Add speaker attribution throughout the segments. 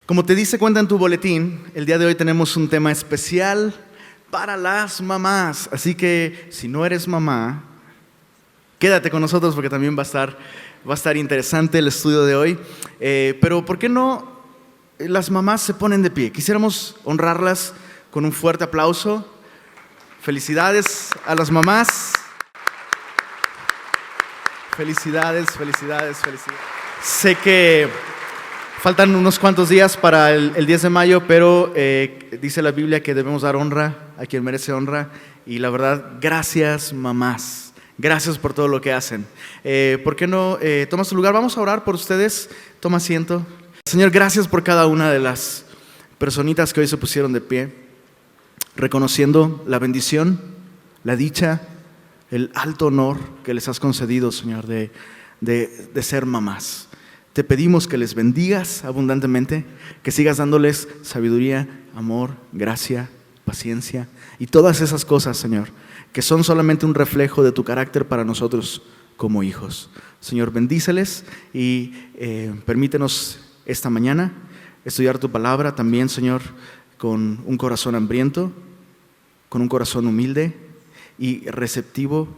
Speaker 1: Como te diste cuenta en tu boletín, el día de hoy tenemos un tema especial para las mamás. Así que si no eres mamá, quédate con nosotros porque también va a estar interesante el estudio de hoy. Pero ¿por qué no las mamás se ponen de pie? Quisiéramos honrarlas con un fuerte aplauso. Felicidades a las mamás. Felicidades. Sé que faltan unos cuantos días para el 10 de mayo, pero dice la Biblia que debemos dar honra a quien merece honra. Y la verdad, gracias mamás. Gracias por todo lo que hacen. ¿Por qué no tomas tu lugar? Vamos a orar por ustedes. Toma asiento. Señor, gracias por cada una de las personitas que hoy se pusieron de pie, reconociendo la bendición, la dicha, el alto honor que les has concedido, Señor, de ser mamás. Te pedimos que les bendigas abundantemente, que sigas dándoles sabiduría, amor, gracia, paciencia y todas esas cosas, Señor, que son solamente un reflejo de tu carácter para nosotros como hijos. Señor, bendíceles y permítenos esta mañana estudiar tu palabra también, Señor, con un corazón hambriento, con un corazón humilde y receptivo,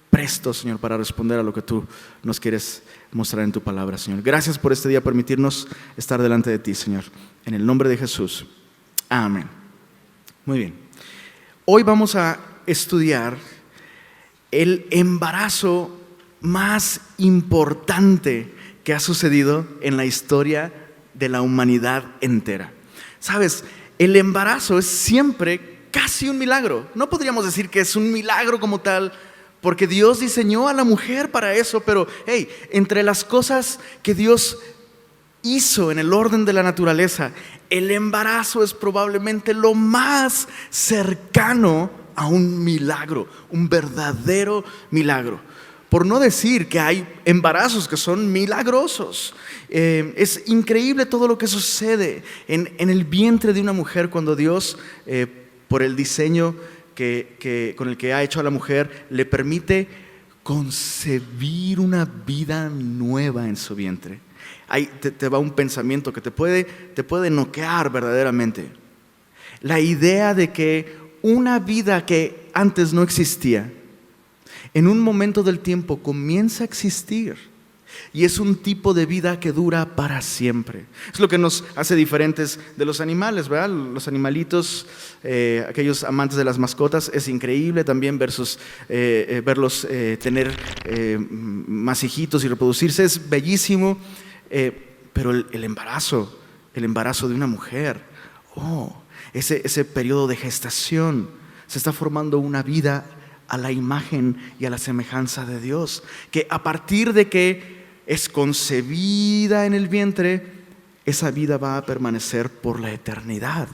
Speaker 1: presto, Señor, para responder a lo que tú nos quieres mostrar en tu palabra, Señor. Gracias por este día, permitirnos estar delante de ti, Señor. En el nombre de Jesús. Amén. Muy bien. Hoy vamos a estudiar el embarazo más importante que ha sucedido en la historia de la humanidad entera. ¿Sabes? El embarazo es siempre casi un milagro. No podríamos decir que es un milagro como tal, porque Dios diseñó a la mujer para eso, pero entre las cosas que Dios hizo en el orden de la naturaleza, el embarazo es probablemente lo más cercano a un milagro, un verdadero milagro. Por no decir que hay embarazos que son milagrosos. Es increíble todo lo que sucede en el vientre de una mujer cuando Dios, por el diseño con el que ha hecho a la mujer, le permite concebir una vida nueva en su vientre. Ahí te va un pensamiento que te puede noquear verdaderamente. La idea de que una vida que antes no existía, en un momento del tiempo comienza a existir. Y es un tipo de vida que dura para siempre. Es lo que nos hace diferentes de los animales, ¿verdad? Los animalitos, aquellos amantes de las mascotas, es increíble también verlos tener más hijitos y reproducirse, es bellísimo. Pero el embarazo de una mujer, ese periodo de gestación, se está formando una vida a la imagen y a la semejanza de Dios, que a partir de que es concebida en el vientre, esa vida va a permanecer por la eternidad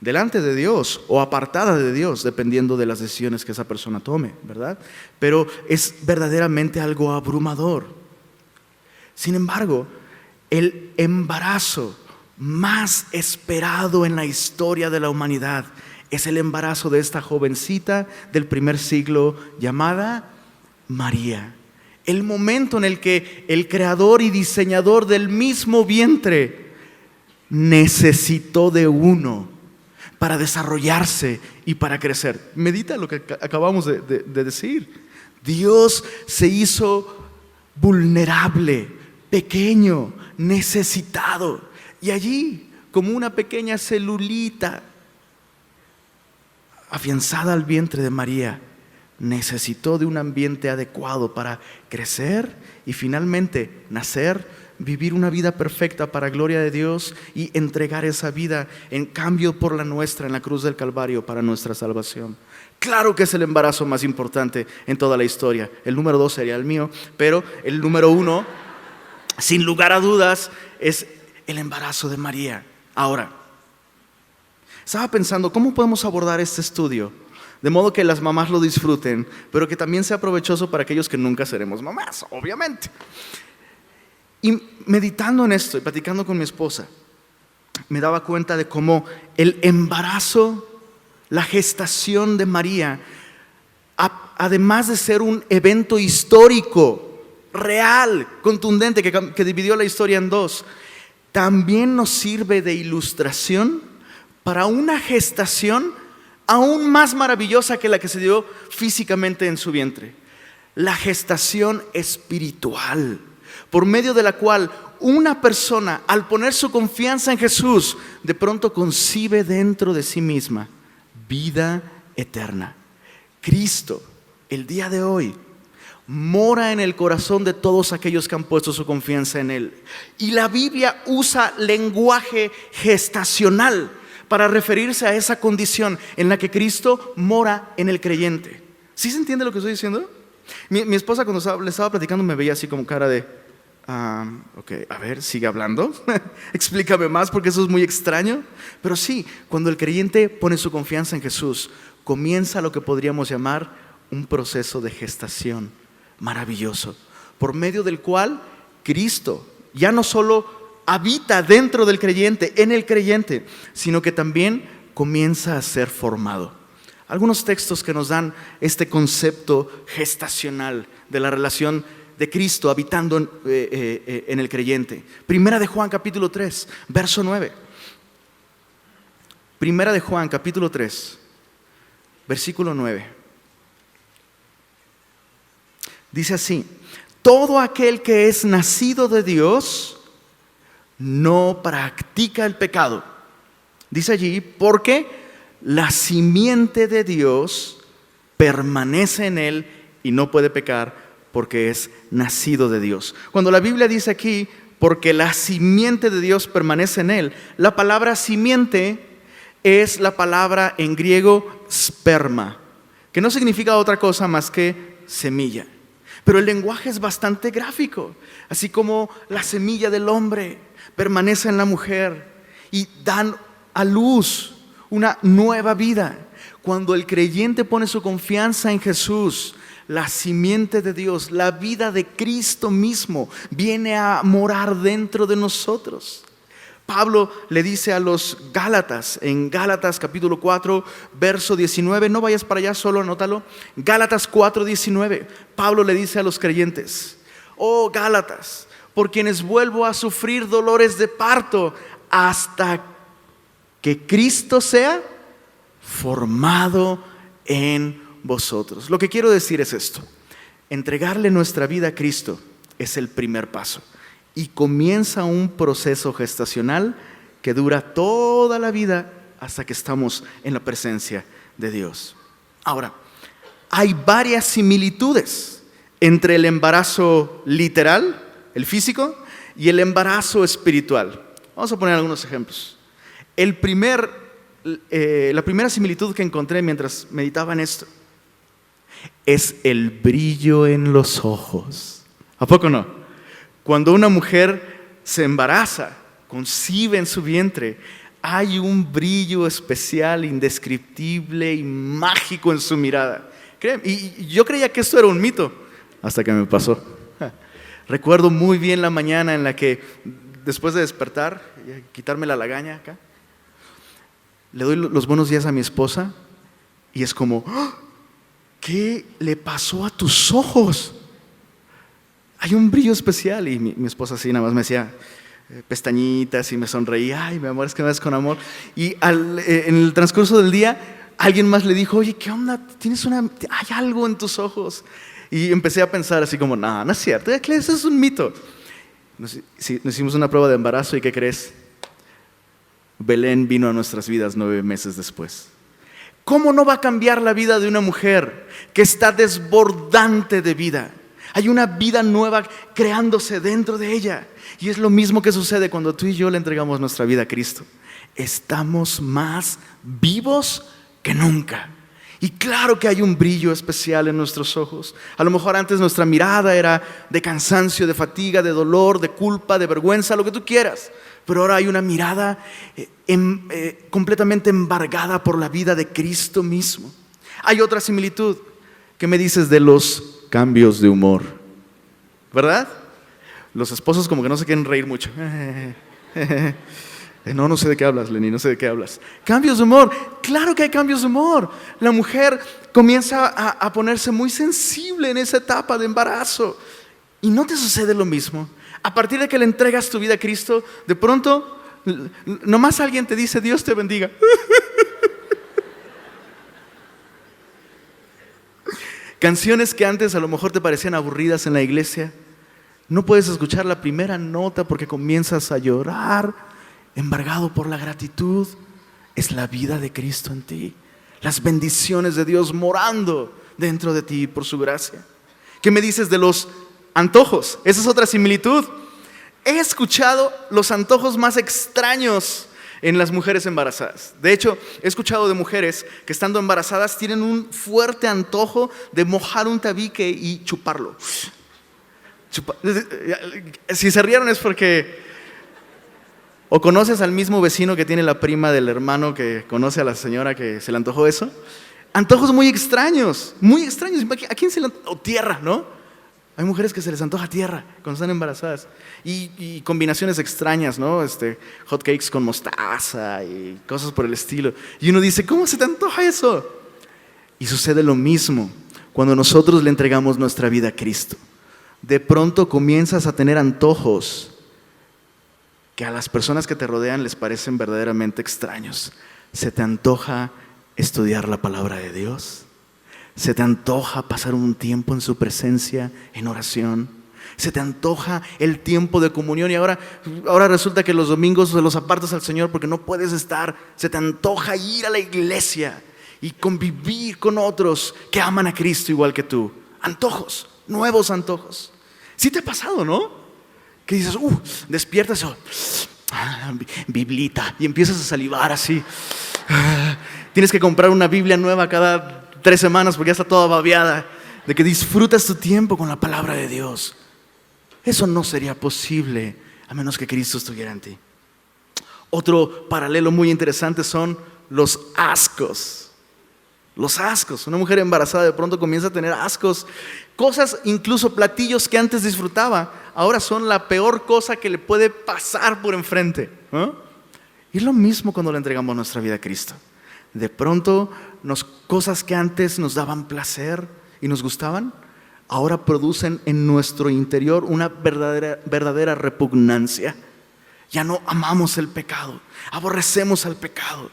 Speaker 1: delante de Dios o apartada de Dios, dependiendo de las decisiones que esa persona tome, ¿verdad? Pero es verdaderamente algo abrumador. Sin embargo, el embarazo más esperado en la historia de la humanidad es el embarazo de esta jovencita del primer siglo llamada María. El momento en el que el creador y diseñador del mismo vientre necesitó de uno para desarrollarse y para crecer. Medita lo que acabamos de decir. Dios se hizo vulnerable, pequeño, necesitado. Y allí, como una pequeña celulita afianzada al vientre de María, necesitó de un ambiente adecuado para crecer y finalmente nacer, vivir una vida perfecta para gloria de Dios y entregar esa vida en cambio por la nuestra en la cruz del Calvario para nuestra salvación. Claro que es el embarazo más importante en toda la historia. El número 2 sería el mío, pero el número 1, sin lugar a dudas, es el embarazo de María. Ahora, estaba pensando, ¿cómo podemos abordar este estudio? De modo que las mamás lo disfruten, pero que también sea provechoso para aquellos que nunca seremos mamás, obviamente. Y meditando en esto y platicando con mi esposa, me daba cuenta de cómo el embarazo, la gestación de María, además de ser un evento histórico, real, contundente, que dividió la historia en dos, también nos sirve de ilustración para una gestación aún más maravillosa que la que se dio físicamente en su vientre. La gestación espiritual, por medio de la cual una persona, al poner su confianza en Jesús, de pronto concibe dentro de sí misma vida eterna. Cristo, el día de hoy, mora en el corazón de todos aquellos que han puesto su confianza en Él. Y la Biblia usa lenguaje gestacional para referirse a esa condición en la que Cristo mora en el creyente. ¿Sí se entiende lo que estoy diciendo? Mi esposa, cuando le estaba platicando, me veía así como cara de ok, a ver, sigue hablando. Explícame más, porque eso es muy extraño. Pero sí, cuando el creyente pone su confianza en Jesús, comienza lo que podríamos llamar un proceso de gestación maravilloso, por medio del cual Cristo ya no solo habita dentro del creyente, en el creyente, sino que también comienza a ser formado. Algunos textos que nos dan este concepto gestacional de la relación de Cristo habitando en el creyente. Primera de Juan capítulo 3, verso 9. Primera de Juan capítulo 3, versículo 9. Dice así: todo aquel que es nacido de Dios no practica el pecado. Dice allí, porque la simiente de Dios permanece en él y no puede pecar porque es nacido de Dios. Cuando la Biblia dice aquí, porque la simiente de Dios permanece en él, la palabra simiente es la palabra en griego sperma, que no significa otra cosa más que semilla. Pero el lenguaje es bastante gráfico, así como la semilla del hombre permanece en la mujer y dan a luz una nueva vida. Cuando el creyente pone su confianza en Jesús, la simiente de Dios, la vida de Cristo mismo, viene a morar dentro de nosotros. Pablo le dice a los Gálatas, en Gálatas capítulo 4, verso 19, no vayas para allá, solo anótalo. Gálatas 4, 19, Pablo le dice a los creyentes: oh Gálatas, por quienes vuelvo a sufrir dolores de parto hasta que Cristo sea formado en vosotros. Lo que quiero decir es esto: entregarle nuestra vida a Cristo es el primer paso. Y comienza un proceso gestacional que dura toda la vida hasta que estamos en la presencia de Dios. Ahora, hay varias similitudes entre el embarazo literal, el físico, y el embarazo espiritual. Vamos a poner algunos ejemplos. La primera similitud que encontré mientras meditaba en esto es el brillo en los ojos. ¿A poco no? Cuando una mujer se embaraza, concibe en su vientre, hay un brillo especial, indescriptible y mágico en su mirada. Y yo creía que esto era un mito, hasta que me pasó. Recuerdo muy bien la mañana en la que, después de despertar, quitarme la lagaña acá, le doy los buenos días a mi esposa y es como: ¿qué le pasó a tus ojos? Hay un brillo especial. Y mi esposa así nada más me hacía pestañitas y me sonreía: ay, mi amor, es que me ves con amor. Y en el transcurso del día alguien más le dijo: oye, ¿qué onda? Hay algo en tus ojos. Y empecé a pensar así como: no es cierto, eso es un mito. Nos hicimos una prueba de embarazo y ¿qué crees? Belén vino a nuestras vidas 9 meses después. ¿Cómo no va a cambiar la vida de una mujer que está desbordante de vida? Hay una vida nueva creándose dentro de ella. Y es lo mismo que sucede cuando tú y yo le entregamos nuestra vida a Cristo. Estamos más vivos que nunca. Y claro que hay un brillo especial en nuestros ojos. A lo mejor antes nuestra mirada era de cansancio, de fatiga, de dolor, de culpa, de vergüenza, lo que tú quieras. Pero ahora hay una mirada completamente embargada por la vida de Cristo mismo. Hay otra similitud. ¿Qué me dices de los cambios de humor? ¿Verdad? Los esposos como que no se quieren reír mucho. No sé de qué hablas, Lenny, no sé de qué hablas. Cambios de humor, claro que hay cambios de humor. La mujer comienza a ponerse muy sensible en esa etapa de embarazo. ¿Y no te sucede lo mismo? A partir de que le entregas tu vida a Cristo, de pronto, nomás alguien te dice, Dios te bendiga. Canciones que antes a lo mejor te parecían aburridas en la iglesia, no puedes escuchar la primera nota porque comienzas a llorar, embargado por la gratitud. Es la vida de Cristo en ti, las bendiciones de Dios morando dentro de ti por su gracia. ¿Qué me dices de los antojos? Esa es otra similitud. He escuchado los antojos más extraños en las mujeres embarazadas. De hecho, he escuchado de mujeres que estando embarazadas tienen un fuerte antojo de mojar un tabique y chuparlo. Si se rieron es porque o conoces al mismo vecino que tiene la prima del hermano que conoce a la señora que se le antojó eso. Antojos muy extraños, muy extraños. ¿A quién se le antoja? O tierra, ¿no? Hay mujeres que se les antoja tierra cuando están embarazadas. Y combinaciones extrañas, ¿no? Hot cakes con mostaza y cosas por el estilo. Y uno dice, ¿cómo se te antoja eso? Y sucede lo mismo cuando nosotros le entregamos nuestra vida a Cristo. De pronto comienzas a tener antojos que a las personas que te rodean les parecen verdaderamente extraños. Se te antoja estudiar la palabra de Dios. Se te antoja pasar un tiempo en su presencia, en oración. Se te antoja el tiempo de comunión y ahora resulta que los domingos se los apartas al Señor porque no puedes estar. Se te antoja ir a la iglesia y convivir con otros que aman a Cristo igual que tú. Antojos, nuevos antojos. Sí te ha pasado, ¿no? Que dices, despiertas, Biblita, y empiezas a salivar así. Tienes que comprar una Biblia nueva cada 3 semanas porque ya está toda babeada, de que disfrutas tu tiempo con la palabra de Dios. Eso no sería posible a menos que Cristo estuviera en ti. Otro paralelo muy interesante son los ascos. Los ascos. Una mujer embarazada de pronto comienza a tener ascos. Cosas, incluso platillos que antes disfrutaba, ahora son la peor cosa que le puede pasar por enfrente. Y es lo mismo cuando le entregamos nuestra vida a Cristo. De pronto, cosas que antes nos daban placer y nos gustaban, ahora producen en nuestro interior una verdadera repugnancia. Ya no amamos el pecado, aborrecemos al pecado.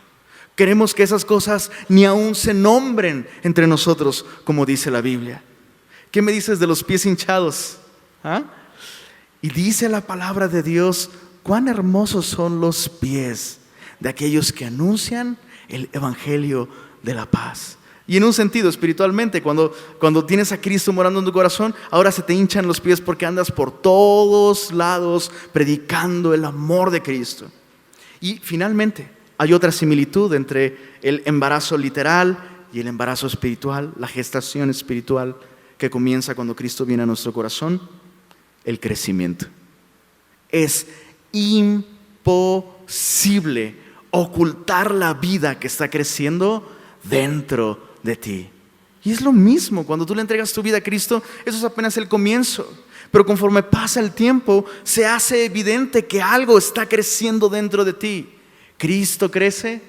Speaker 1: Queremos que esas cosas ni aún se nombren entre nosotros, como dice la Biblia. ¿Qué me dices de los pies hinchados? Y dice la palabra de Dios, cuán hermosos son los pies de aquellos que anuncian el evangelio de la paz. Y en un sentido, espiritualmente, cuando tienes a Cristo morando en tu corazón, ahora se te hinchan los pies porque andas por todos lados predicando el amor de Cristo. Y finalmente, hay otra similitud entre el embarazo literal y el embarazo espiritual, la gestación espiritual que comienza cuando Cristo viene a nuestro corazón, el crecimiento. Es imposible ocultar la vida que está creciendo dentro de ti. Y es lo mismo, cuando tú le entregas tu vida a Cristo, eso es apenas el comienzo. Pero conforme pasa el tiempo, se hace evidente que algo está creciendo dentro de ti. Cristo crece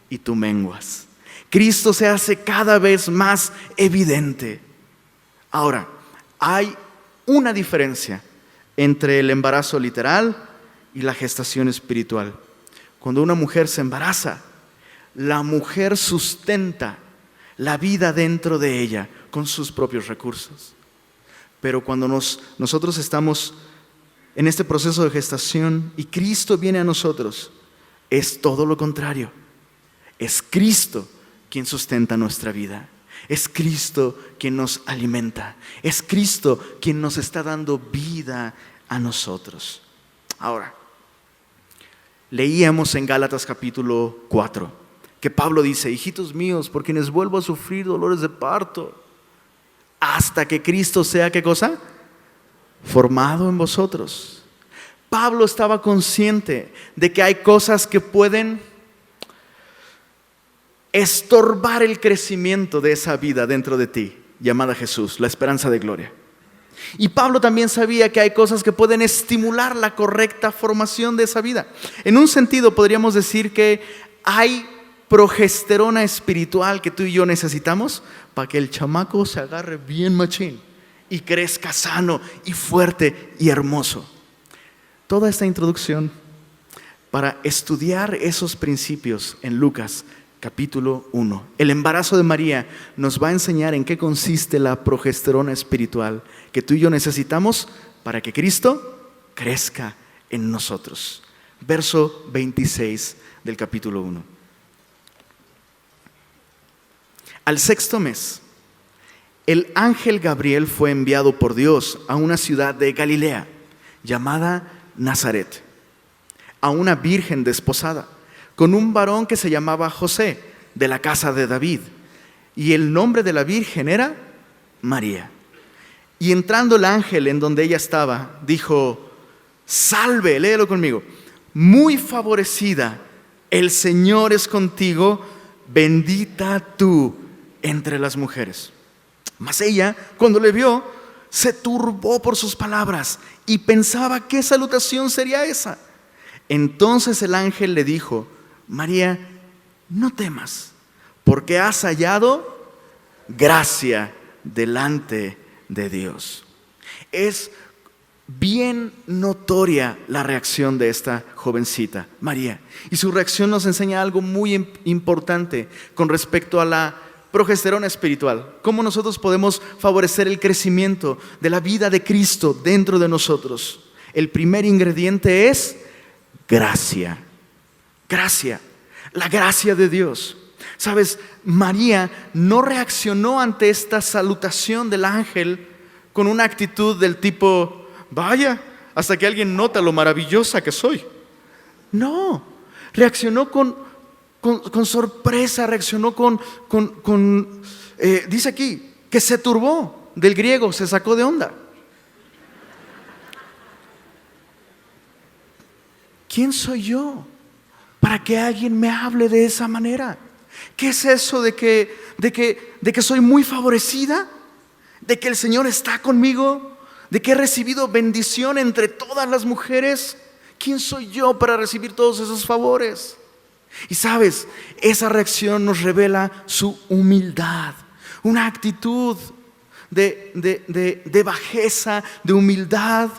Speaker 1: y tú menguas. Cristo se hace cada vez más evidente. Ahora, hay una diferencia entre el embarazo literal y la gestación espiritual. Cuando una mujer se embaraza, la mujer sustenta la vida dentro de ella con sus propios recursos. Pero cuando nosotros estamos en este proceso de gestación y Cristo viene a nosotros, es todo lo contrario. Es Cristo quien sustenta nuestra vida. Es Cristo quien nos alimenta. Es Cristo quien nos está dando vida a nosotros. Ahora, leíamos en Gálatas capítulo 4 que Pablo dice: hijitos míos, por quienes vuelvo a sufrir dolores de parto, hasta que Cristo sea, ¿qué cosa? Formado en vosotros. Pablo estaba consciente de que hay cosas que pueden estorbar el crecimiento de esa vida dentro de ti, llamada Jesús, la esperanza de gloria. Y Pablo también sabía que hay cosas que pueden estimular la correcta formación de esa vida. En un sentido podríamos decir que hay progesterona espiritual que tú y yo necesitamos para que el chamaco se agarre bien machín y crezca sano y fuerte y hermoso. toda esta introducción para estudiar esos principios en Lucas capítulo 1. El embarazo de María nos va a enseñar en qué consiste la progesterona espiritual que tú y yo necesitamos para que Cristo crezca en nosotros. Verso 26 del capítulo 1. Al sexto mes, el ángel Gabriel fue enviado por Dios a una ciudad de Galilea llamada Nazaret, a una virgen desposada, con un varón que se llamaba José, de la casa de David, y el nombre de la virgen era María. Y entrando el ángel en donde ella estaba, dijo: salve, léelo conmigo, muy favorecida, el Señor es contigo, bendita tú entre las mujeres. Mas ella, cuando le vio, se turbó por sus palabras y pensaba qué salutación sería esa. Entonces el ángel le dijo: María, no temas, porque has hallado gracia delante de Dios. Es bien notoria la reacción de esta jovencita, María. Y su reacción nos enseña algo muy importante con respecto a la progesterona espiritual. Cómo nosotros podemos favorecer el crecimiento de la vida de Cristo dentro de nosotros. El primer ingrediente es gracia. Gracia. La gracia de Dios. Sabes, María no reaccionó ante esta salutación del ángel con una actitud del tipo: vaya, hasta que alguien nota lo maravillosa que soy. No, reaccionó con sorpresa, reaccionó dice aquí, que se turbó, del griego, se sacó de onda. ¿Quién soy yo para que alguien me hable de esa manera? ¿Qué es eso de que soy muy favorecida? ¿De que el Señor está conmigo? ¿De que he recibido bendición entre todas las mujeres? ¿Quién soy yo para recibir todos esos favores? Y sabes, esa reacción nos revela su humildad, una actitud de bajeza, de humildad,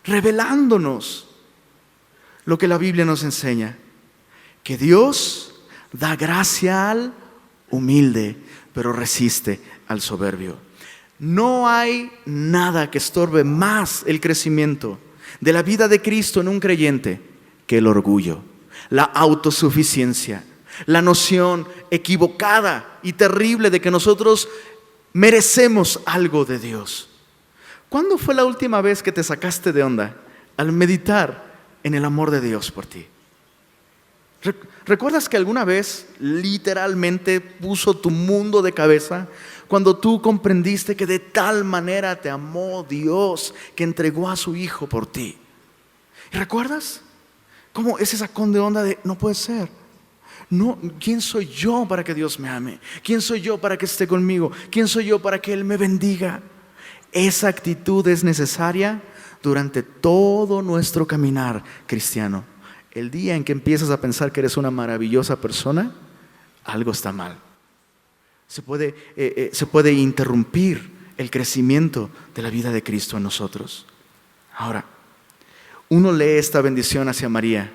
Speaker 1: revelándonos lo que la Biblia nos enseña: que Dios da gracia al humilde, pero resiste al soberbio. No hay nada que estorbe más el crecimiento de la vida de Cristo en un creyente que el orgullo, la autosuficiencia, la noción equivocada y terrible de que nosotros merecemos algo de Dios. ¿Cuándo fue la última vez que te sacaste de onda al meditar en el amor de Dios por ti? ¿Recuerdas que alguna vez literalmente puso tu mundo de cabeza cuando tú comprendiste que de tal manera te amó Dios que entregó a su Hijo por ti? ¿Recuerdas? ¿Cómo ese sacón de onda de no puede ser? No, ¿quién soy yo para que Dios me ame? ¿Quién soy yo para que esté conmigo? ¿Quién soy yo para que Él me bendiga? Esa actitud es necesaria durante todo nuestro caminar cristiano. El día en que empiezas a pensar que eres una maravillosa persona, algo está mal. Se puede interrumpir el crecimiento de la vida de Cristo en nosotros. Ahora, uno lee esta bendición hacia María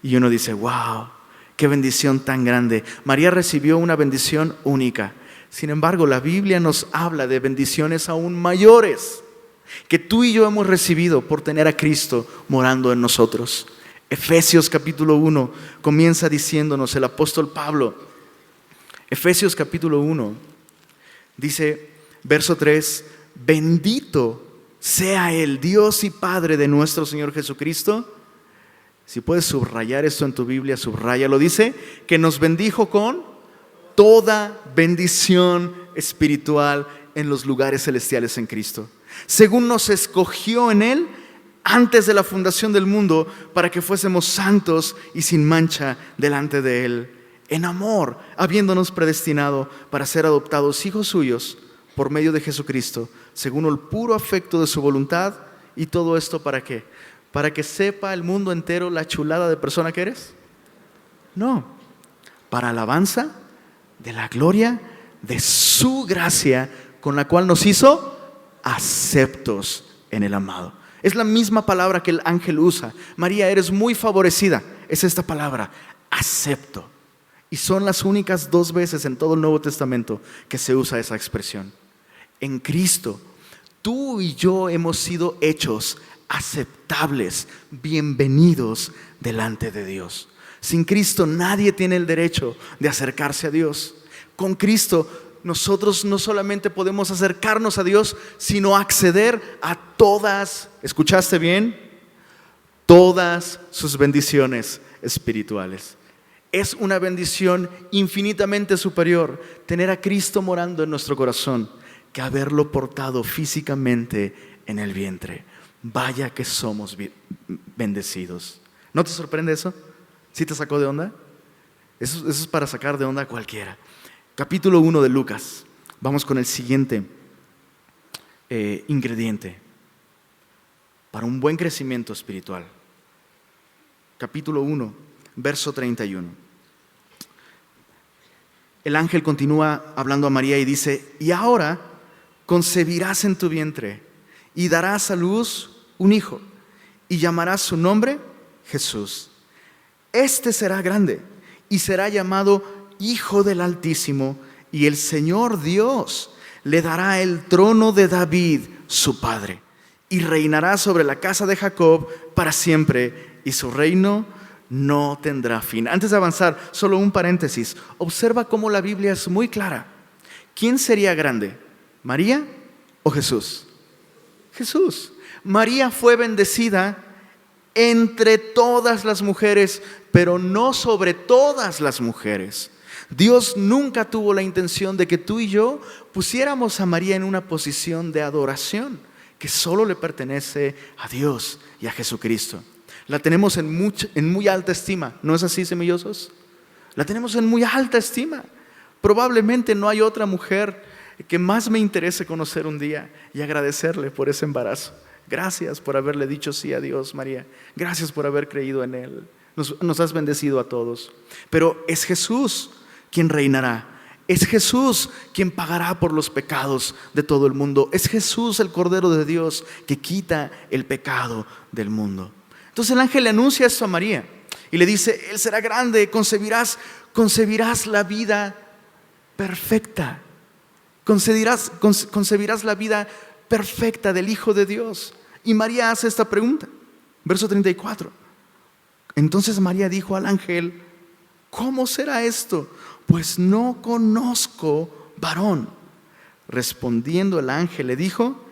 Speaker 1: y uno dice: wow, qué bendición tan grande. María recibió una bendición única. Sin embargo, la Biblia nos habla de bendiciones aún mayores que tú y yo hemos recibido por tener a Cristo morando en nosotros. Efesios capítulo 1 comienza diciéndonos el apóstol Pablo. Efesios capítulo 1 dice, verso 3: bendito sea el Dios y Padre de nuestro Señor Jesucristo. Si puedes subrayar esto en tu Biblia, subráyalo. Dice que nos bendijo con toda bendición espiritual en los lugares celestiales en Cristo, según nos escogió en Él antes de la fundación del mundo, para que fuésemos santos y sin mancha delante de Él, en amor, habiéndonos predestinado para ser adoptados hijos suyos por medio de Jesucristo, según el puro afecto de su voluntad. ¿Y todo esto para qué? ¿Para que sepa el mundo entero la chulada de persona que eres? No, para alabanza de la gloria de su gracia, con la cual nos hizo aceptos en el amado. Es la misma palabra que el ángel usa. María, eres muy favorecida. Es esta palabra, acepto. Y son las únicas 2 veces en todo el Nuevo Testamento que se usa esa expresión. En Cristo, tú y yo hemos sido hechos aceptables, bienvenidos delante de Dios. Sin Cristo nadie tiene el derecho de acercarse a Dios. Con Cristo nosotros no solamente podemos acercarnos a Dios, sino acceder a todas, ¿escuchaste bien? Todas sus bendiciones espirituales. Es una bendición infinitamente superior tener a Cristo morando en nuestro corazón que haberlo portado físicamente en el vientre. Vaya que somos bendecidos. ¿No te sorprende eso? ¿Sí te sacó de onda? Eso es para sacar de onda a cualquiera. Capítulo 1 de Lucas. Vamos con el siguiente ingrediente para un buen crecimiento espiritual. Capítulo 1, verso 31. El ángel continúa hablando a María y dice: y ahora concebirás en tu vientre y darás a luz un hijo y llamarás su nombre Jesús. Este será grande y será llamado Hijo del Altísimo, y el Señor Dios le dará el trono de David, su padre, y reinará sobre la casa de Jacob para siempre, y su reino no tendrá fin. Antes de avanzar, solo un paréntesis. Observa cómo la Biblia es muy clara. ¿Quién sería grande? ¿María o Jesús? Jesús. María fue bendecida entre todas las mujeres, pero no sobre todas las mujeres. Dios nunca tuvo la intención de que tú y yo pusiéramos a María en una posición de adoración que solo le pertenece a Dios y a Jesucristo. La tenemos en muy alta estima, ¿no es así, semillosos? La tenemos en muy alta estima. Probablemente no hay otra mujer que más me interese conocer un día y agradecerle por ese embarazo. Gracias por haberle dicho sí a Dios, María. Gracias por haber creído en Él. Nos has bendecido a todos. Pero es Jesús quien reinará. Es Jesús quien pagará por los pecados de todo el mundo. Es Jesús, el Cordero de Dios, que quita el pecado del mundo. Entonces el ángel le anuncia esto a María y le dice: Él será grande, concebirás la vida perfecta. Concebirás la vida perfecta del Hijo de Dios. Y María hace esta pregunta, verso 34. Entonces María dijo al ángel: ¿cómo será esto? Pues no conozco varón. Respondiendo el ángel le dijo: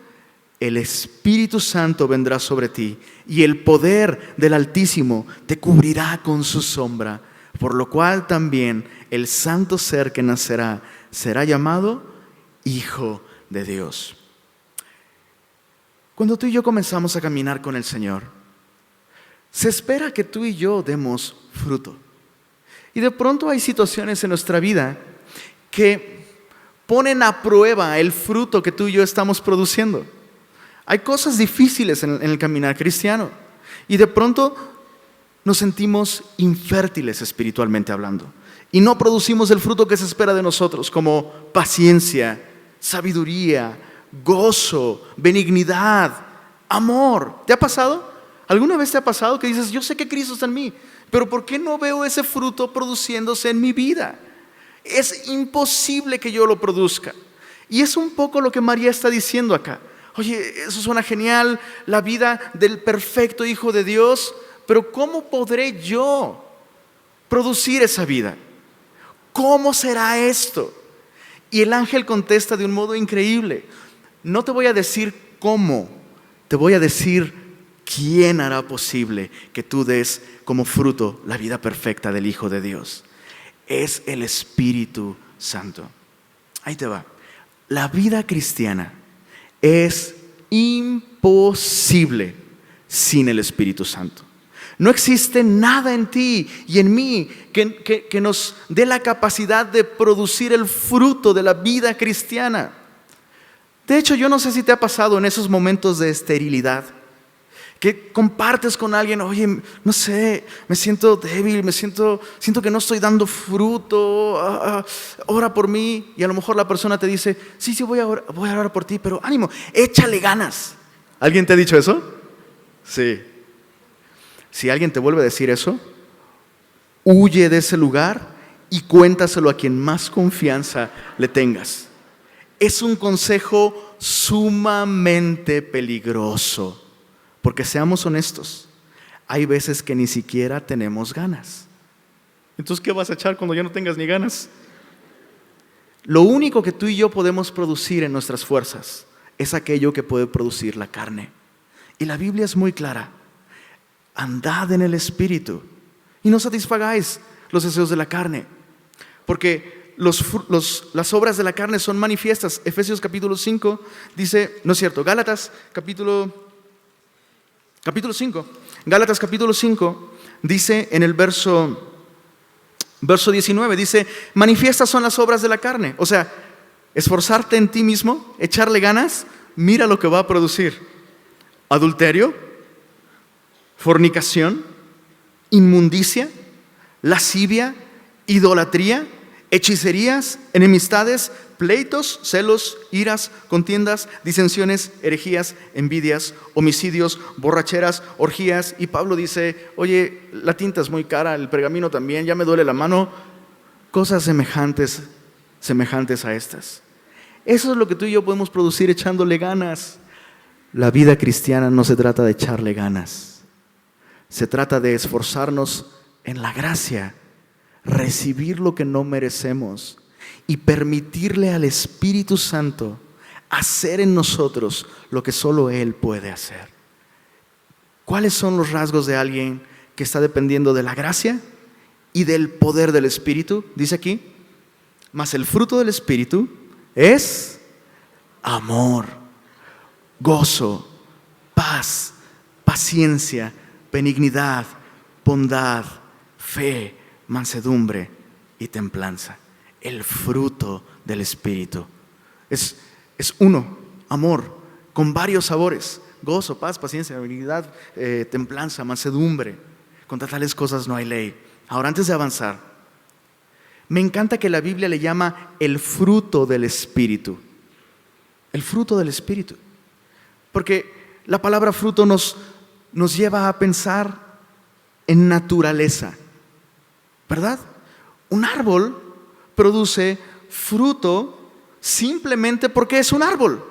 Speaker 1: el Espíritu Santo vendrá sobre ti y el poder del Altísimo te cubrirá con su sombra, por lo cual también el santo ser que nacerá será llamado Hijo de Dios. Cuando tú y yo comenzamos a caminar con el Señor, se espera que tú y yo demos fruto. Y de pronto hay situaciones en nuestra vida que ponen a prueba el fruto que tú y yo estamos produciendo. Hay cosas difíciles en el caminar cristiano y de pronto nos sentimos infértiles espiritualmente hablando y no producimos el fruto que se espera de nosotros, como paciencia, sabiduría, gozo, benignidad, amor. ¿Te ha pasado? ¿Alguna vez te ha pasado que dices: yo sé que Cristo está en mí, pero ¿por qué no veo ese fruto produciéndose en mi vida? Es imposible que yo lo produzca. Y es un poco lo que María está diciendo acá. Oye, eso suena genial, la vida del perfecto Hijo de Dios, pero ¿cómo podré yo producir esa vida? ¿Cómo será esto? Y el ángel contesta de un modo increíble. No te voy a decir cómo, te voy a decir quién hará posible que tú des como fruto la vida perfecta del Hijo de Dios. Es el Espíritu Santo. Ahí te va. La vida cristiana es imposible sin el Espíritu Santo. No existe nada en ti y en mí que nos dé la capacidad de producir el fruto de la vida cristiana. De hecho, yo no sé si te ha pasado en esos momentos de esterilidad, que compartes con alguien: oye, no sé, me siento débil, siento que no estoy dando fruto, ora por mí. Y a lo mejor la persona te dice: sí, voy a orar por ti, pero ánimo, échale ganas. ¿Alguien te ha dicho eso? Sí. Si alguien te vuelve a decir eso, huye de ese lugar y cuéntaselo a quien más confianza le tengas. Es un consejo sumamente peligroso, porque seamos honestos, hay veces que ni siquiera tenemos ganas. Entonces, ¿qué vas a echar cuando ya no tengas ni ganas? Lo único que tú y yo podemos producir en nuestras fuerzas es aquello que puede producir la carne. Y la Biblia es muy clara. Andad en el Espíritu y no satisfagáis los deseos de la carne, porque las obras de la carne son manifiestas. Efesios capítulo 5 dice, no es cierto, Gálatas capítulo 5. Gálatas capítulo 5 dice en el verso 19, dice, manifiestas son las obras de la carne. O sea, esforzarte en ti mismo, echarle ganas, mira lo que va a producir: adulterio, fornicación, inmundicia, lascivia, idolatría, hechicerías, enemistades, pleitos, celos, iras, contiendas, disensiones, herejías, envidias, homicidios, borracheras, orgías. Y Pablo dice, oye, la tinta es muy cara, el pergamino también, ya me duele la mano. Cosas semejantes a estas. Eso es lo que tú y yo podemos producir echándole ganas. La vida cristiana no se trata de echarle ganas. Se trata de esforzarnos en la gracia, recibir lo que no merecemos y permitirle al Espíritu Santo hacer en nosotros lo que solo Él puede hacer. ¿Cuáles son los rasgos de alguien que está dependiendo de la gracia y del poder del Espíritu? Dice aquí, mas el fruto del Espíritu es amor, gozo, paz, paciencia, benignidad, bondad, fe, mansedumbre y templanza. El fruto del Espíritu es uno, amor, con varios sabores: gozo, paz, paciencia, benignidad, templanza, mansedumbre. Contra tales cosas no hay ley. Ahora, antes de avanzar, me encanta que la Biblia le llama el fruto del Espíritu. El fruto del Espíritu. Porque la palabra fruto nos lleva a pensar en naturaleza, ¿verdad? Un árbol produce fruto simplemente porque es un árbol.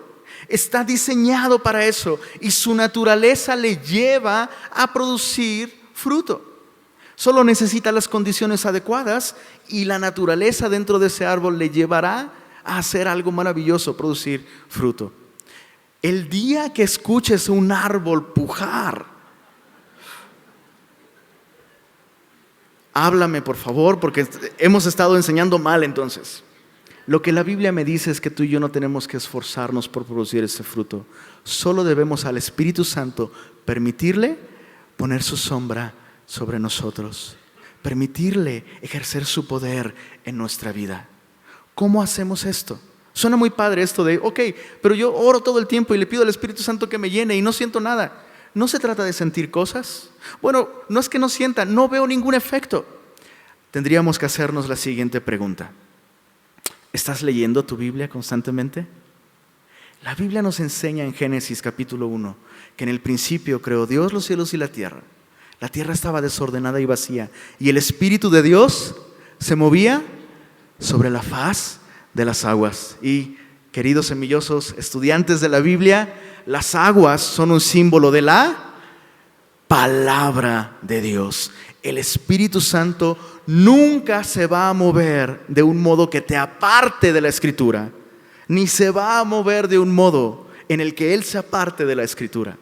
Speaker 1: Está diseñado para eso y su naturaleza le lleva a producir fruto. Solo necesita las condiciones adecuadas y la naturaleza dentro de ese árbol le llevará a hacer algo maravilloso, producir fruto. El día que escuches un árbol pujar, háblame por favor, porque hemos estado enseñando mal entonces. Lo que la Biblia me dice es que tú y yo no tenemos que esforzarnos por producir ese fruto. Solo debemos al Espíritu Santo permitirle poner su sombra sobre nosotros, permitirle ejercer su poder en nuestra vida. ¿Cómo hacemos esto? Suena muy padre esto de, ok, pero yo oro todo el tiempo y le pido al Espíritu Santo que me llene y no siento nada. ¿No se trata de sentir cosas? Bueno, no es que no sienta, no veo ningún efecto. Tendríamos que hacernos la siguiente pregunta. ¿Estás leyendo tu Biblia constantemente? La Biblia nos enseña en Génesis capítulo 1 que en el principio creó Dios los cielos y la tierra. La tierra estaba desordenada y vacía y el Espíritu de Dios se movía sobre la faz de las aguas. Y queridos semillosos estudiantes de la Biblia, las aguas son un símbolo de la palabra de Dios. El Espíritu Santo nunca se va a mover de un modo que te aparte de la Escritura, ni se va a mover de un modo en el que Él se aparte de la Escritura.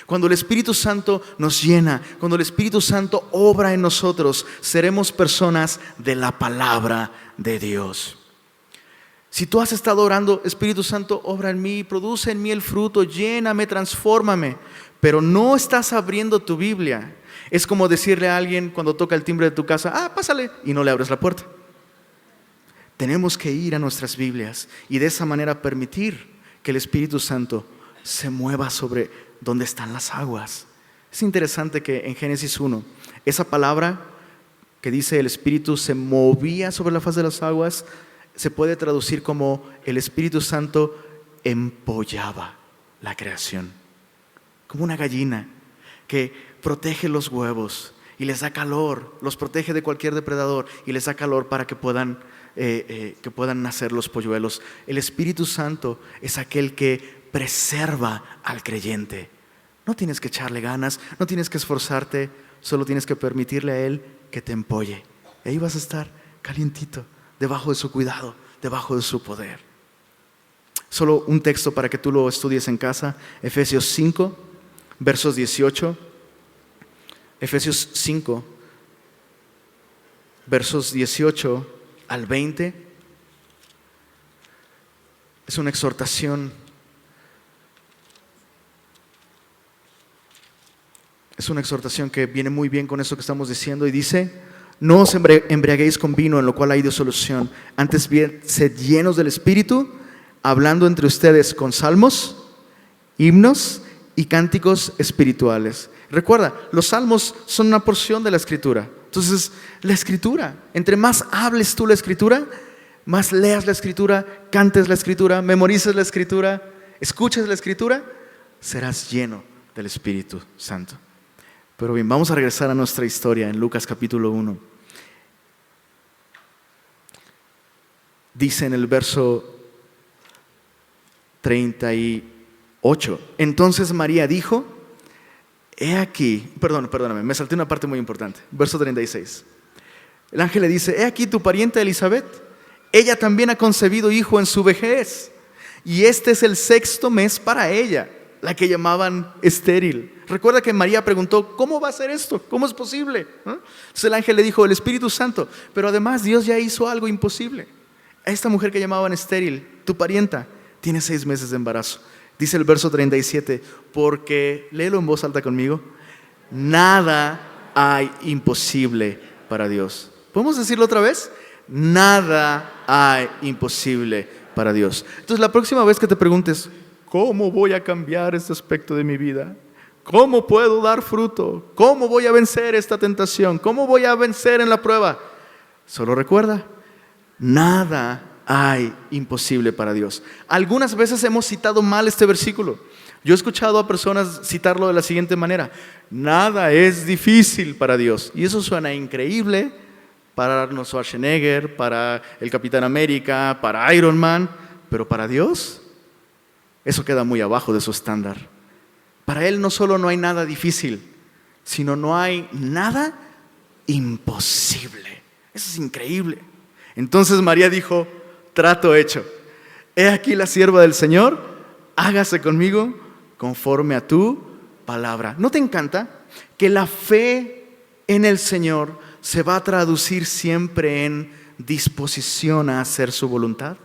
Speaker 1: Cuando el Espíritu Santo nos llena, cuando el Espíritu Santo obra en nosotros, seremos personas de la palabra de Dios. Si tú has estado orando, Espíritu Santo, obra en mí, produce en mí el fruto, lléname, transfórmame, pero no estás abriendo tu Biblia, es como decirle a alguien cuando toca el timbre de tu casa, pásale, y no le abres la puerta. Tenemos que ir a nuestras Biblias y de esa manera permitir que el Espíritu Santo se mueva sobre donde están las aguas. Es interesante que en Génesis 1, esa palabra que dice el Espíritu se movía sobre la faz de las aguas, se puede traducir como el Espíritu Santo empollaba la creación, como una gallina que protege los huevos y les da calor, los protege de cualquier depredador y les da calor para que puedan nacer los polluelos. El Espíritu Santo es aquel que preserva al creyente. No tienes que echarle ganas, no tienes que esforzarte, solo tienes que permitirle a Él que te empolle. Y ahí vas a estar calientito, debajo de su cuidado, debajo de su poder. Solo un texto para que tú lo estudies en casa. Efesios 5, versos 18. Efesios 5, versos 18 al 20. Es una exhortación. Es una exhortación que viene muy bien con eso que estamos diciendo y dice: no os embriaguéis con vino, en lo cual hay disolución, antes bien sed llenos del Espíritu, hablando entre ustedes con salmos, himnos y cánticos espirituales. Recuerda, los salmos son una porción de la Escritura. Entonces, la Escritura, entre más hables tú la Escritura, más leas la Escritura, cantes la Escritura, memorices la Escritura, escuches la Escritura, serás lleno del Espíritu Santo. Pero bien, vamos a regresar a nuestra historia en Lucas capítulo 1. Dice en el verso 38: entonces María dijo, he aquí, perdóname, me salté una parte muy importante. Verso 36. El ángel le dice: he aquí tu pariente Elizabeth, ella también ha concebido hijo en su vejez, y este es el 6º mes para ella, la que llamaban estéril. Recuerda que María preguntó: ¿cómo va a ser esto? ¿Cómo es posible? Entonces el ángel le dijo: el Espíritu Santo. Pero además Dios ya hizo algo imposible. A esta mujer que llamaban estéril, tu parienta, tiene 6 meses de embarazo. Dice el verso 37, porque, léelo en voz alta conmigo: nada hay imposible para Dios. ¿Podemos decirlo otra vez? Nada hay imposible para Dios. Entonces la próxima vez que te preguntes: ¿cómo voy a cambiar este aspecto de mi vida? ¿Cómo puedo dar fruto? ¿Cómo voy a vencer esta tentación? ¿Cómo voy a vencer en la prueba? Solo recuerda, nada hay imposible para Dios. Algunas veces hemos citado mal este versículo. Yo he escuchado a personas citarlo de la siguiente manera: nada es difícil para Dios. Y eso suena increíble para Arnold Schwarzenegger, para el Capitán América, para Iron Man, pero para Dios eso queda muy abajo de su estándar. Para Él no solo no hay nada difícil, sino no hay nada imposible. Eso es increíble. Entonces María dijo: trato hecho. He aquí la sierva del Señor, hágase conmigo conforme a tu palabra. ¿No te encanta que la fe en el Señor se va a traducir siempre en disposición a hacer su voluntad?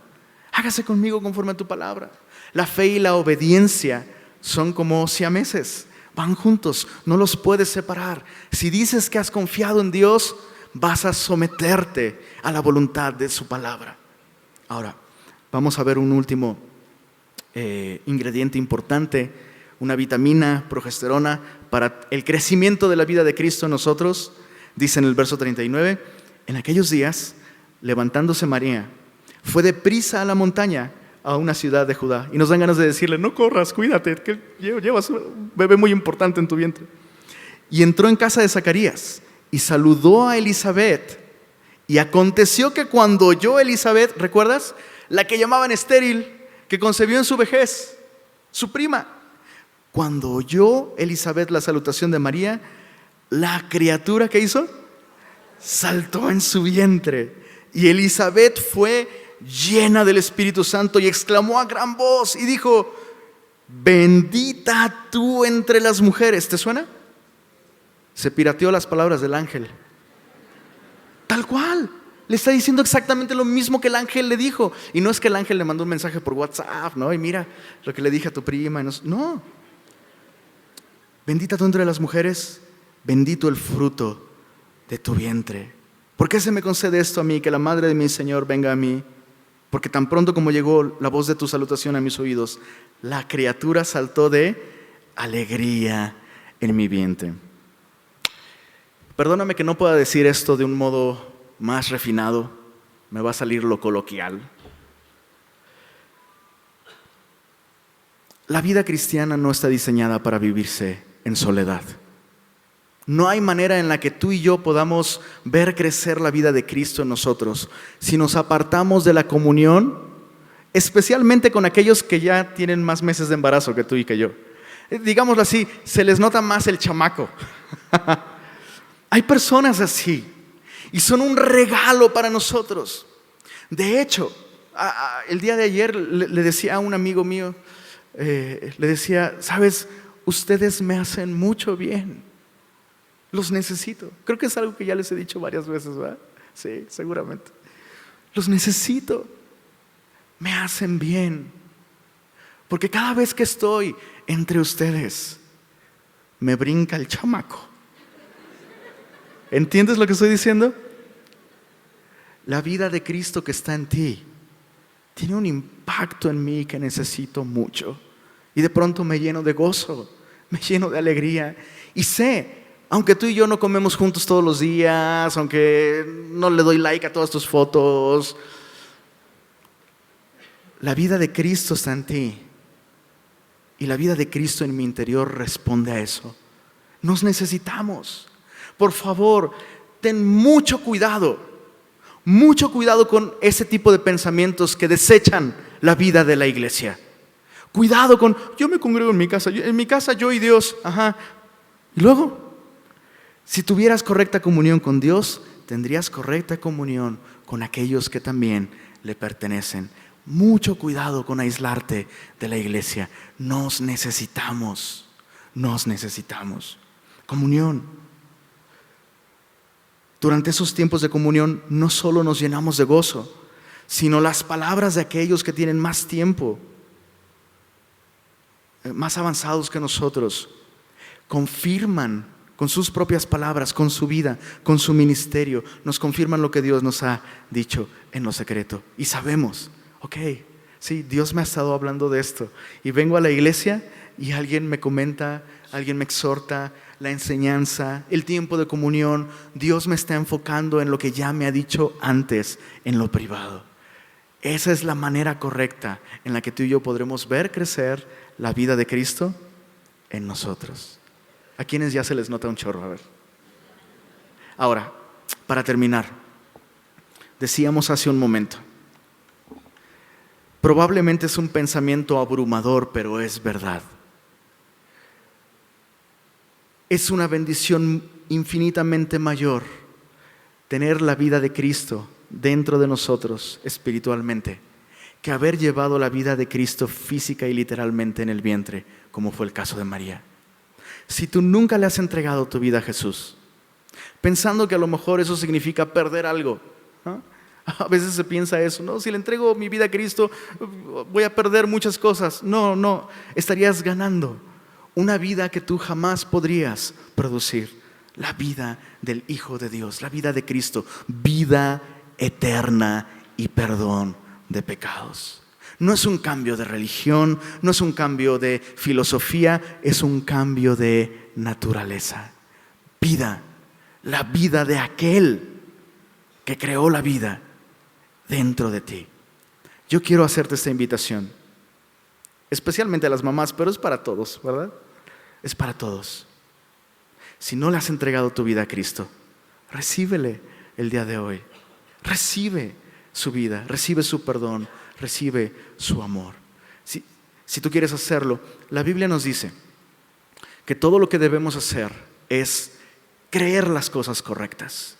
Speaker 1: Hágase conmigo conforme a tu palabra. La fe y la obediencia son como siameses, van juntos, no los puedes separar. Si dices que has confiado en Dios, vas a someterte a la voluntad de su palabra. Ahora, vamos a ver un último ingrediente importante, una vitamina, progesterona, para el crecimiento de la vida de Cristo en nosotros. Dice en el verso 39, en aquellos días, levantándose María, fue deprisa a la montaña, a una ciudad de Judá. Y nos dan ganas de decirle: no corras, cuídate, que llevas un bebé muy importante en tu vientre. Y entró en casa de Zacarías y saludó a Elizabeth. Y aconteció que cuando oyó Elizabeth, ¿recuerdas? La que llamaban estéril, que concebió en su vejez, su prima. Cuando oyó Elizabeth la salutación de María, la criatura, ¿qué hizo? Saltó en su vientre. Y Elizabeth fue llena del Espíritu Santo y exclamó a gran voz y dijo: bendita tú entre las mujeres. ¿Te suena? Se pirateó las palabras del ángel. Tal cual. Le está diciendo exactamente lo mismo que el ángel le dijo. Y no es que el ángel le mandó un mensaje por WhatsApp, ¿no? Y mira lo que le dije a tu prima. No. Bendita tú entre las mujeres, bendito el fruto de tu vientre. ¿Por qué se me concede esto a mí, que la madre de mi Señor venga a mí? Porque tan pronto como llegó la voz de tu salutación a mis oídos, la criatura saltó de alegría en mi vientre. Perdóname que no pueda decir esto de un modo más refinado, me va a salir lo coloquial. La vida cristiana no está diseñada para vivirse en soledad. No hay manera en la que tú y yo podamos ver crecer la vida de Cristo en nosotros si nos apartamos de la comunión, especialmente con aquellos que ya tienen más meses de embarazo que tú y que yo. Digámoslo así, se les nota más el chamaco. Hay personas así y son un regalo para nosotros. De hecho, el día de ayer le decía a un amigo mío, le decía, ¿sabes? Ustedes me hacen mucho bien. Los necesito. Creo que es algo que ya les he dicho varias veces, ¿verdad? Sí, seguramente. Los necesito. Me hacen bien. Porque cada vez que estoy entre ustedes, me brinca el chamaco. ¿Entiendes lo que estoy diciendo? La vida de Cristo que está en ti tiene un impacto en mí que necesito mucho. Y de pronto me lleno de gozo, me lleno de alegría. Y sé, aunque tú y yo no comemos juntos todos los días, aunque no le doy like a todas tus fotos, la vida de Cristo está en ti. Y la vida de Cristo en mi interior responde a eso. Nos necesitamos. Por favor, ten mucho cuidado con ese tipo de pensamientos que desechan la vida de la iglesia. Cuidado con, yo me congrego en mi casa yo y Dios, ajá. Y luego, si tuvieras correcta comunión con Dios, tendrías correcta comunión con aquellos que también le pertenecen. Mucho cuidado con aislarte de la iglesia. Nos necesitamos. Comunión. Durante esos tiempos de comunión no solo nos llenamos de gozo, sino las palabras de aquellos que tienen más tiempo, más avanzados que nosotros, confirman con sus propias palabras, con su vida, con su ministerio, nos confirman lo que Dios nos ha dicho en lo secreto. Y sabemos, ok, sí, Dios me ha estado hablando de esto. Y vengo a la iglesia y alguien me comenta, alguien me exhorta, la enseñanza, el tiempo de comunión. Dios me está enfocando en lo que ya me ha dicho antes en lo privado. Esa es la manera correcta en la que tú y yo podremos ver crecer la vida de Cristo en nosotros. ¿A quienes ya se les nota un chorro? A ver. Ahora, para terminar, decíamos hace un momento, probablemente es un pensamiento abrumador, pero es verdad. Es una bendición infinitamente mayor tener la vida de Cristo dentro de nosotros espiritualmente que haber llevado la vida de Cristo física y literalmente en el vientre, como fue el caso de María. Si tú nunca le has entregado tu vida a Jesús, pensando que a lo mejor eso significa perder algo, ¿no? A veces se piensa eso, ¿no? Si le entrego mi vida a Cristo, voy a perder muchas cosas. No, estarías ganando una vida que tú jamás podrías producir. La vida del Hijo de Dios, la vida de Cristo, vida eterna y perdón de pecados. No es un cambio de religión, no es un cambio de filosofía, es un cambio de naturaleza. Vida, la vida de aquel que creó la vida dentro de ti. Yo quiero hacerte esta invitación, especialmente a las mamás, pero es para todos, ¿verdad? Es para todos. Si no le has entregado tu vida a Cristo, recíbele el día de hoy. Recibe su vida, recibe su perdón, recibe su amor. Si tú quieres hacerlo, la Biblia nos dice que todo lo que debemos hacer es creer las cosas correctas.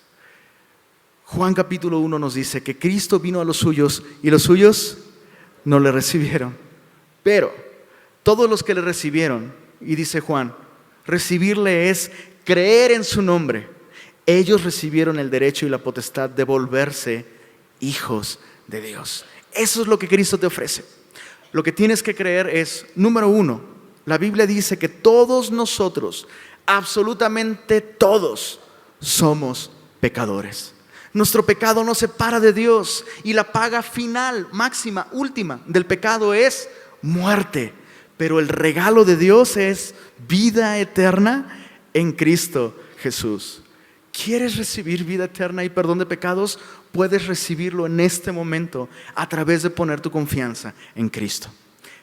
Speaker 1: Juan capítulo 1 nos dice que Cristo vino a los suyos y los suyos no le recibieron. Pero todos los que le recibieron, y dice Juan, recibirle es creer en su nombre. Ellos recibieron el derecho y la potestad de volverse hijos de Dios. Eso es lo que Cristo te ofrece. Lo que tienes que creer es, número uno, la Biblia dice que todos nosotros, absolutamente todos, somos pecadores. Nuestro pecado nos separa de Dios y la paga final, máxima, última del pecado es muerte. Pero el regalo de Dios es vida eterna en Cristo Jesús. ¿Quieres recibir vida eterna y perdón de pecados? Puedes recibirlo en este momento a través de poner tu confianza en Cristo.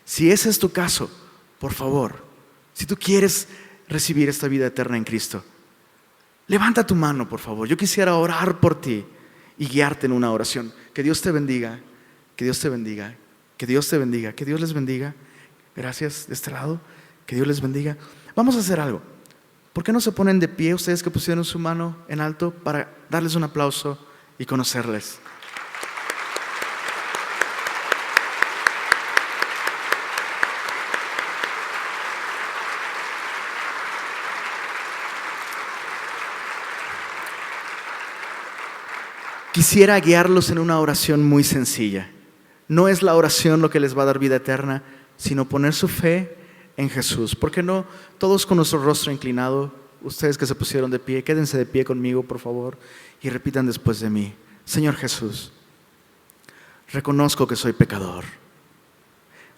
Speaker 1: Si ese es tu caso, por favor, si tú quieres recibir esta vida eterna en Cristo, Levanta tu mano, por favor. Yo quisiera orar por ti y guiarte en una oración. Que Dios te bendiga, que Dios te bendiga, que Dios te bendiga, que Dios les bendiga. Gracias, de este lado, que Dios les bendiga. Vamos a hacer algo. ¿Por qué no se ponen de pie ustedes que pusieron su mano en alto para darles un aplauso y conocerles? Quisiera guiarlos en una oración muy sencilla. No es la oración lo que les va a dar vida eterna, sino poner su fe en Jesús. ¿Por qué no? Todos con nuestro rostro inclinado, ustedes que se pusieron de pie, quédense de pie conmigo, por favor, y repitan después de mí. Señor Jesús, reconozco que soy pecador.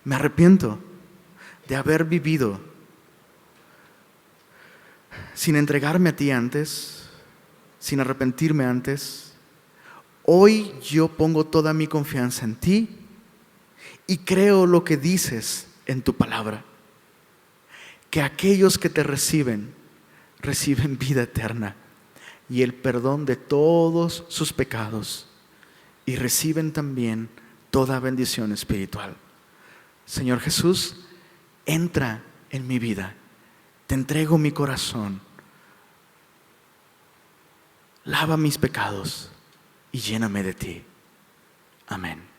Speaker 1: Me arrepiento de haber vivido sin entregarme a ti antes, sin arrepentirme antes. Hoy yo pongo toda mi confianza en ti y creo lo que dices en tu palabra, que aquellos que te reciben vida eterna y el perdón de todos sus pecados, y reciben también toda bendición espiritual. Señor Jesús, entra en mi vida, te entrego mi corazón, lava mis pecados y lléname de ti. Amén.